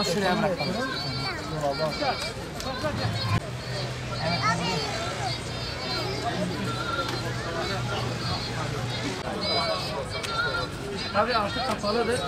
zaman şuraya bırakalım. Tabii artık kapalıdır.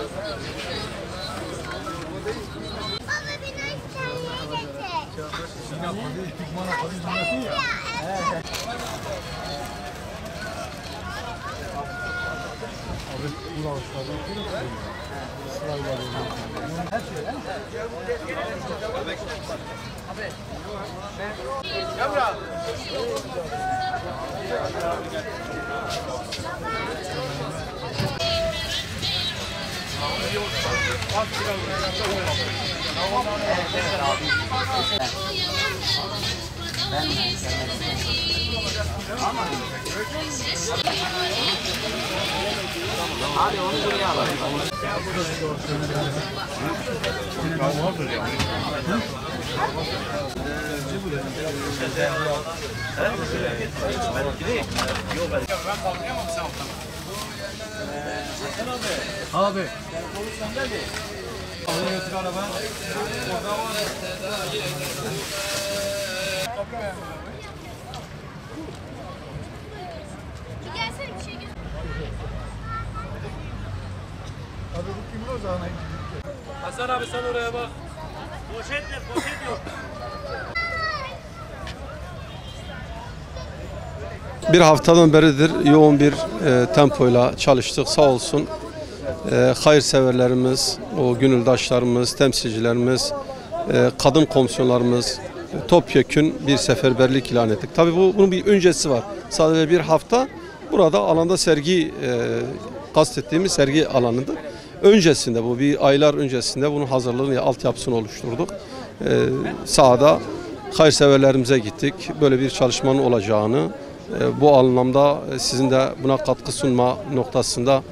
Hadi onu buraya alalım. Abi. Gelsene bir şey gel. Hasan abi sen oraya bak. Poşet yok. Bir haftadan beridir yoğun bir tempoyla çalıştık. Sağ olsun hayırseverlerimiz, o gönüldaşlarımız, temsilcilerimiz, kadın komisyonlarımız topyekün bir seferberlik ilan ettik. Tabii bunun bir öncesi var. Sadece bir hafta burada alanda sergi kastettiğimiz sergi alanıdır. Öncesinde bu bir aylar öncesinde bunun hazırlığını, altyapısını oluşturduk. Sahada hayırseverlerimize gittik. Böyle bir çalışmanın olacağını, bu anlamda sizin de buna katkı sunma noktasında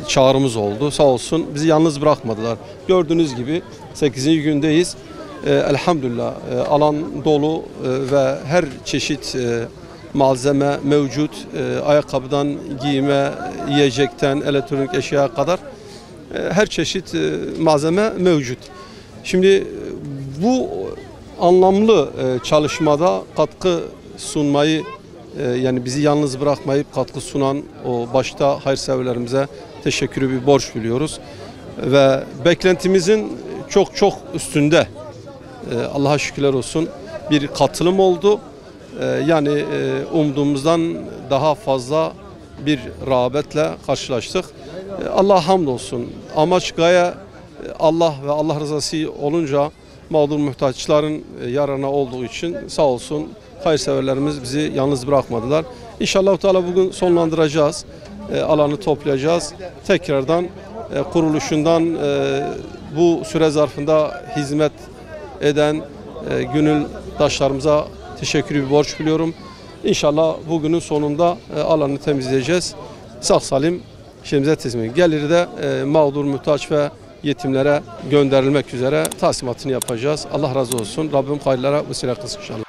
çağrımız oldu. Sağ olsun bizi yalnız bırakmadılar. Gördüğünüz gibi 8. gündeyiz. Elhamdülillah alan dolu ve her çeşit malzeme mevcut. Ayakkabıdan giyime, yiyecekten elektronik eşyaya kadar her çeşit malzeme mevcut. Şimdi bu anlamlı çalışmada katkı sunmayı, yani bizi yalnız bırakmayıp katkı sunan o başta hayırseverlerimize teşekkürü bir borç biliyoruz. Ve beklentimizin çok üstünde, Allah'a şükürler olsun, bir katılım oldu. Yani umduğumuzdan daha fazla bir rağbetle karşılaştık. Allah'a hamdolsun. Amaç gaye Allah ve Allah rızası olunca mağdur muhtaçların yararına olduğu için sağ olsun hayırseverlerimiz bizi yalnız bırakmadılar. İnşallah Teala bugün sonlandıracağız. Alanı toplayacağız. Tekrardan kuruluşundan bu süre zarfında hizmet eden gönüldaşlarımıza teşekkürü bir borç biliyorum. İnşallah bugünün sonunda alanı temizleyeceğiz. Sağ salim işimize teslim. Geliri de mağdur, muhtaç ve yetimlere gönderilmek üzere taslimatını yapacağız. Allah razı olsun. Rabbim hayırlara vesile kılsın inşallah.